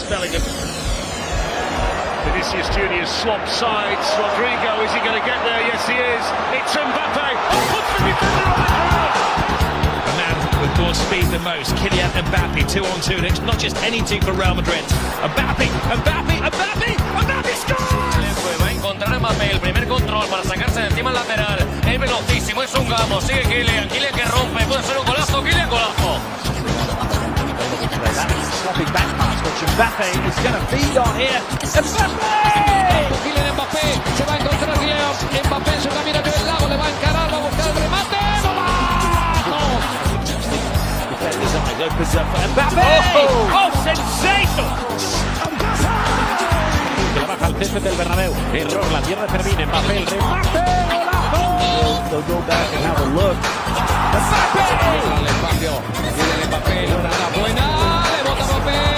Bellingham. Vinicius Junior slops sides. Rodrigo, is he going to get there? Yes, he is. It's Mbappe. Oh, puts the defender on the ground. A man with more speed than most, Kylian Mbappe, 2-on-2, and it's not just any two for Real Madrid. Mbappe scores! Va a encontrar a Mbappé, el primer control para sacarse de encima el lateral. Es velocidísimo, es un gamo, sigue Kylian que rompe, puede ser un golazo, Kylian golazo. Sloppy back pass, which Mbappe is going to feed on here. Kylian Mbappé se va a encontrar Mbappé en su camino hacia el lago, le va a encarar, va a buscar el remate. Defender's eyes opens up for Mbappé. Oh, sensational! Que la baja al césped del Bernabéu. Error, la pierde Fermín. Mbappé, el remate. ¡Golazo! They'll go back and have a look. El espacio, viene Mbappé, la buena, le bota Mbappé.